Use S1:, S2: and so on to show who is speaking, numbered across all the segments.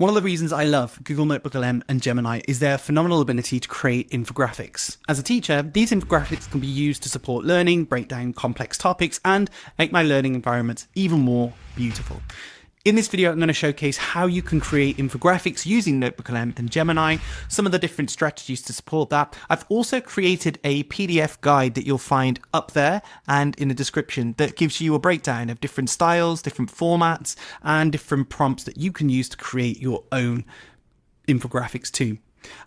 S1: One of the reasons I love Google NotebookLM and Gemini is their phenomenal ability to create infographics. As a teacher, these infographics can be used to support learning, break down complex topics, and make my learning environments even more beautiful. In this video, I'm going to showcase how you can create infographics using NotebookLM and Gemini, some of the different strategies to support that. I've also created a PDF guide that you'll find up there and in the description that gives you a breakdown of different styles, different formats, and different prompts that you can use to create your own infographics too.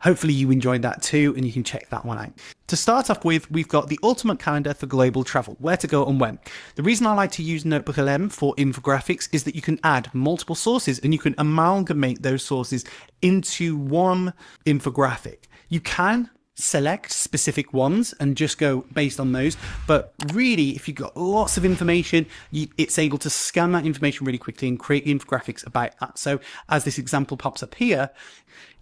S1: Hopefully you enjoyed that too, and you can check that one out. To start off with, we've got the ultimate calendar for global travel, where to go and when. The reason I like to use NotebookLM for infographics is that you can add multiple sources and you can amalgamate those sources into one infographic. You can select specific ones and just go based on those, but really if you've got lots of information, it's able to scan that information really quickly and create infographics about that. So as this example pops up here,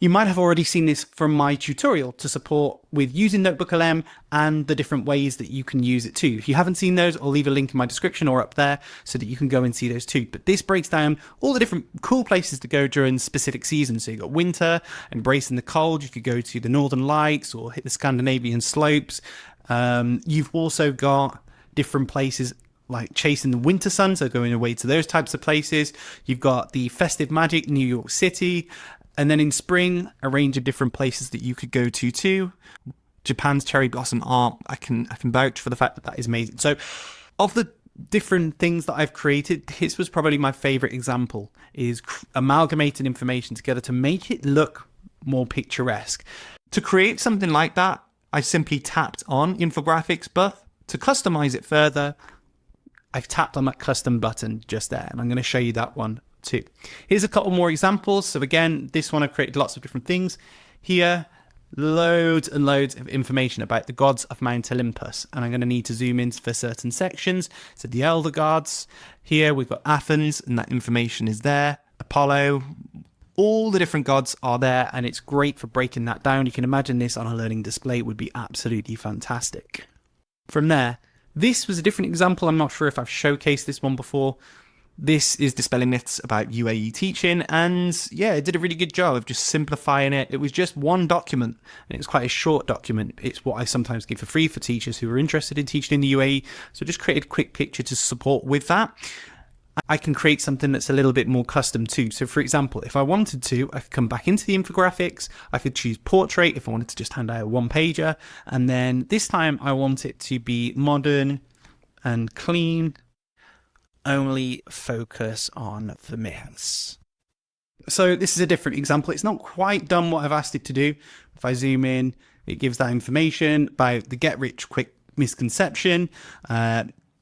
S1: you might have already seen this from my tutorial to support with using NotebookLM and the different ways that you can use it too. If you haven't seen those, I'll leave a link in my description or up there so that you can go and see those too. But this breaks down all the different cool places to go during specific seasons. So you've got winter, embracing the cold, you could go to the Northern Lights or hit the Scandinavian slopes. You've also got different places like chasing the winter sun, so going away to those types of places. You've got the festive magic, New York City. And then in spring, a range of different places that you could go to too. Japan's cherry blossom art, I can vouch for the fact that that is amazing. So of the different things that I've created, this was probably my favorite example, is amalgamating information together to make it look more picturesque. To create something like that, I simply tapped on infographics, but to customize it further, I've tapped on that custom button just there, and I'm going to show you that one too. Here's a couple more examples. So again, this one I've created lots of different things. Here, loads and loads of information about the gods of Mount Olympus, and I'm going to need to zoom in for certain sections. So the elder gods. Here we've got Athens, and that information is there. Apollo. All the different gods are there, and it's great for breaking that down. You can imagine this on a learning display would be absolutely fantastic. From there, this was a different example. I'm not sure if I've showcased this one before. This is dispelling myths about UAE teaching, and yeah, it did a really good job of just simplifying it. It was just one document, and it was quite a short document. It's what I sometimes give for free for teachers who are interested in teaching in the UAE, so just created a quick picture to support with that. I can create something that's a little bit more custom too. So for example, if I wanted to, I could come back into the infographics, I could choose portrait if I wanted to just hand out a one-pager, and then this time I want it to be modern and clean, only focus on the myths. So this is a different example. It's not quite done what I've asked it to do. If I zoom in, it gives that information about the get-rich-quick misconception,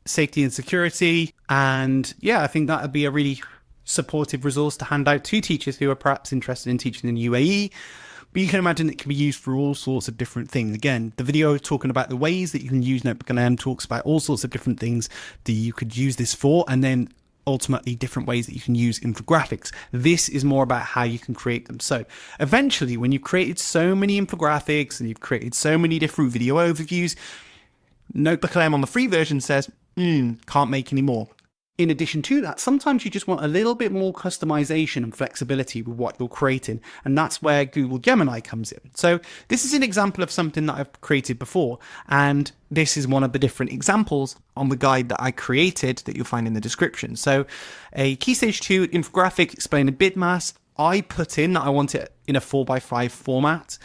S1: safety and security. And yeah, I think that would be a really supportive resource to hand out to teachers who are perhaps interested in teaching in the UAE. But you can imagine it can be used for all sorts of different things. Again, the video talking about the ways that you can use NotebookLM talks about all sorts of different things that you could use this for, and then ultimately different ways that you can use infographics. This is more about how you can create them. So eventually, when you've created so many infographics and you've created so many different video overviews, NotebookLM on the free version says, can't make any more. In addition to that, sometimes you just want a little bit more customization and flexibility with what you're creating, and that's where Google Gemini comes in. So this is an example of something that I've created before, and this is one of the different examples on the guide that I created that you'll find in the description. So a Key Stage 2 infographic explaining BIDMAS. I put in that I want it in a 4x5 format,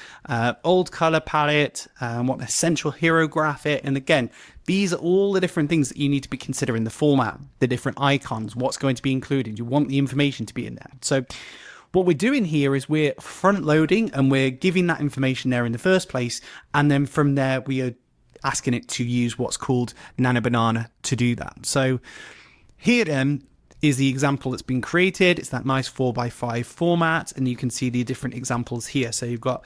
S1: old color palette, want an essential hero graphic. And again, these are all the different things that you need to be considering: the format, the different icons, what's going to be included. You want the information to be in there. So what we're doing here is we're front loading and we're giving that information there in the first place. And then from there, we are asking it to use what's called Nano Banana to do that. So here then is the example that's been created. It's that nice 4x5 format, and you can see the different examples here. So you've got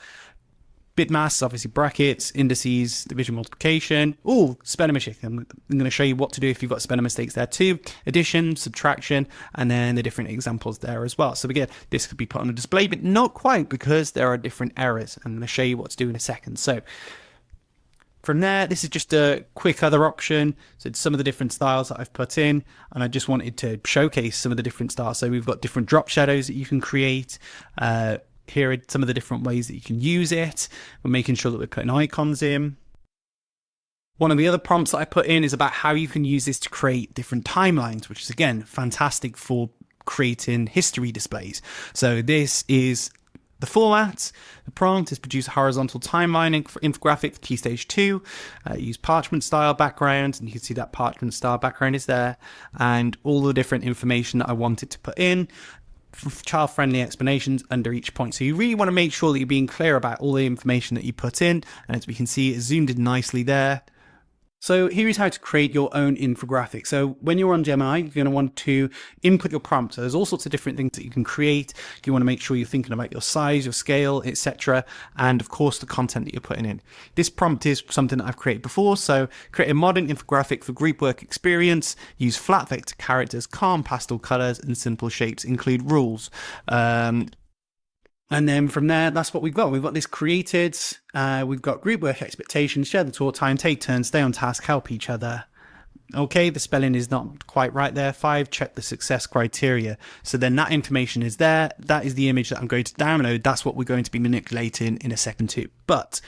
S1: BIDMAS, obviously brackets, indices, division, multiplication. Oh, spelling mistake. I'm going to show you what to do if you've got spelling mistakes there too. Addition, subtraction, and then the different examples there as well. So again, this could be put on a display, but not quite, because there are different errors. I'm going to show you what to do in a second. So From there, this is just a quick other option. So it's some of the different styles that I've put in, and I just wanted to showcase some of the different styles. So we've got different drop shadows that you can create. Here are some of the different ways that you can use it. We're making sure that we're putting icons in. One of the other prompts that I put in is about how you can use this to create different timelines, which is again fantastic for creating history displays. So this is the format. The prompt is produce a horizontal timeline infographic for Key Stage 2. Use parchment style background, and you can see that parchment style background is there, and all the different information that I wanted to put in. Child-friendly explanations under each point. So you really want to make sure that you're being clear about all the information that you put in, and as we can see, it's zoomed in nicely there. So here is how to create your own infographic. So when you're on Gemini, you're going to want to input your prompt. So there's all sorts of different things that you can create. You want to make sure you're thinking about your size, your scale, etc. And of course, the content that you're putting in. This prompt is something that I've created before. So create a modern infographic for group work experience. Use flat vector characters, calm pastel colors, and simple shapes. Include rules. And then from there, that's what we've got. We've got this created. We've got group work expectations, share the tour time, take turns, stay on task, help each other. Okay, the spelling is not quite right there. 5, check the success criteria. So then that information is there. That is the image that I'm going to download. That's what we're going to be manipulating in a second too. But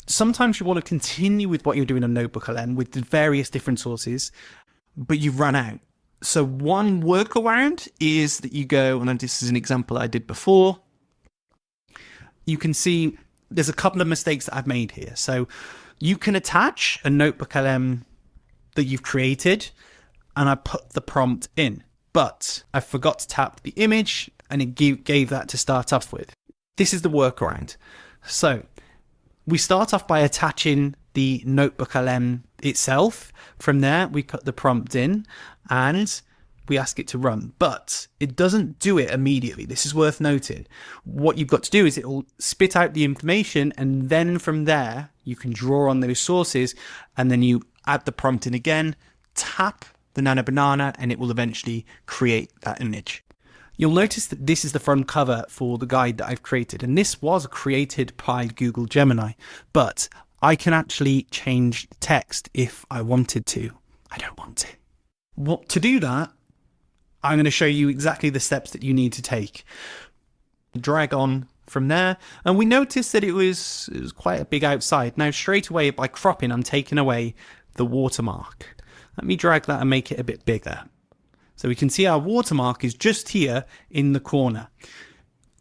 S1: sometimes you want to continue with what you're doing on NotebookLM with the various different sources, but you've run out. So one workaround is that you go, and this is an example I did before. You can see there's a couple of mistakes that I've made here. So you can attach a NotebookLM that you've created, and I put the prompt in, but I forgot to tap the image, and it gave that to start off with. This is the workaround. So we start off by attaching the NotebookLM itself. From there, we put the prompt in, and we ask it to run, but it doesn't do it immediately. This is worth noting. What you've got to do is it will spit out the information, and then from there you can draw on those sources, and then you add the prompt in again, tap the nano banana, and it will eventually create that image. You'll notice that this is the front cover for the guide that I've created, and this was created by Google Gemini, but I can actually change the text if I wanted to. I don't want to. Well, to do that, I'm going to show you exactly the steps that you need to take. Drag on from there, and we noticed that it was quite a big outside. Now straight away by cropping, I'm taking away the watermark. Let me drag that and make it a bit bigger. So we can see our watermark is just here in the corner.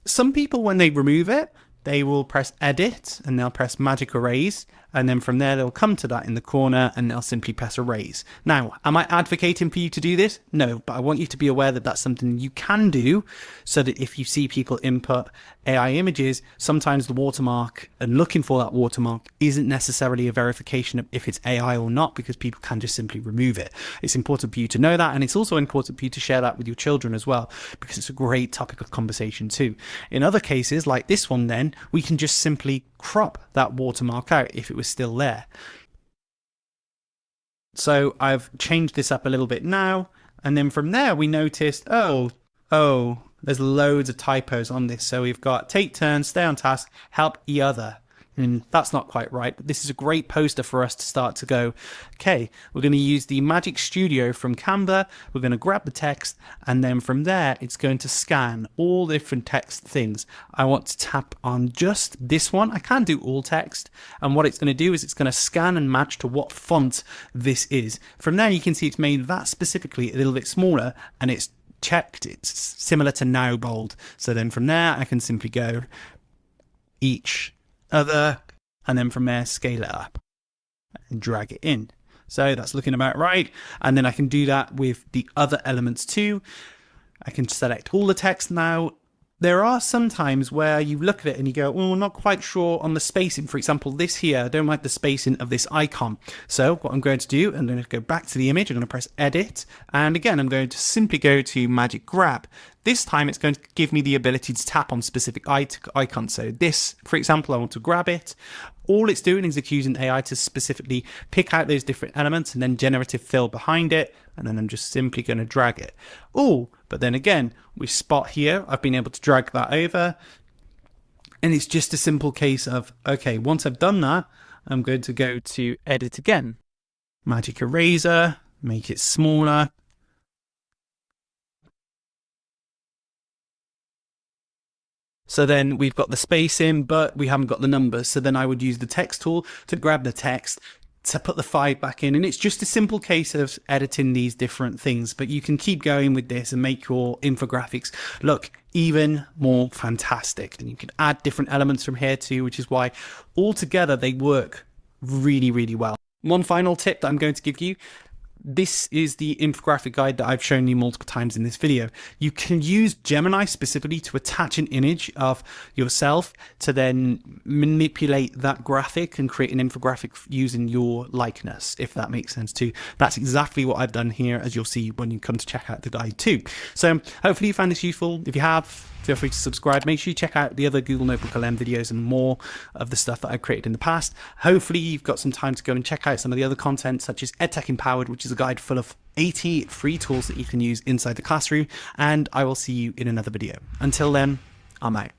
S1: Some people, when they remove it, they will press edit and they'll press magic erase, and then from there they'll come to that in the corner and they'll simply press erase. Now, am I advocating for you to do this? No, but I want you to be aware that that's something you can do, so that if you see people input AI images, sometimes the watermark and looking for that watermark isn't necessarily a verification of if it's AI or not, because people can just simply remove it. It's important for you to know that, and it's also important for you to share that with your children as well, because it's a great topic of conversation too. In other cases, like this one then, we can just simply crop that watermark out if it was still there. So I've changed this up a little bit now, and then from there we noticed, oh, there's loads of typos on this. So we've got take turns, stay on task, help each other. And that's not quite right, but this is a great poster for us to start to go, okay, we're going to use the Magic Studio from Canva, we're going to grab the text, and then from there it's going to scan all the different text things. I want to tap on just this one. I can't do all text, and what it's going to do is it's going to scan and match to what font this is. From there you can see it's made that specifically a little bit smaller, and it's checked, it's similar to now bold. So then from there I can simply go each other, and then from there scale it up and drag it in. So that's looking about right, and then I can do that with the other elements too. I can select all the text now. There are some times where you look at it and you go, well, I'm not quite sure on the spacing. For example, this here, I don't like the spacing of this icon. So what I'm going to do, I'm going to go back to the image, I'm going to press edit, and again I'm going to simply go to magic grab. This time it's going to give me the ability to tap on specific icons. So this, for example, I want to grab it. All it's doing is accusing AI to specifically pick out those different elements and then generative fill behind it. And then I'm just simply going to drag it. Oh, but then again, we spot here, I've been able to drag that over. And it's just a simple case of, okay, once I've done that, I'm going to go to edit again. Magic eraser, make it smaller. So then we've got the spacing, but we haven't got the numbers. So then I would use the text tool to grab the text, to put the 5 back in. And it's just a simple case of editing these different things, but you can keep going with this and make your infographics look even more fantastic. And you can add different elements from here too, which is why altogether they work really, really well. One final tip that I'm going to give you. This is the infographic guide that I've shown you multiple times in this video. You can use Gemini specifically to attach an image of yourself to then manipulate that graphic and create an infographic using your likeness, if that makes sense too. That's exactly what I've done here, as you'll see when you come to check out the guide too. So hopefully you found this useful. If you have, feel free to subscribe. Make sure you check out the other Google NotebookLM videos and more of the stuff that I've created in the past. Hopefully you've got some time to go and check out some of the other content, such as Edtech Empowered, which is a guide full of 80 free tools that you can use inside the classroom. And I will see you in another video. Until then, I'm out.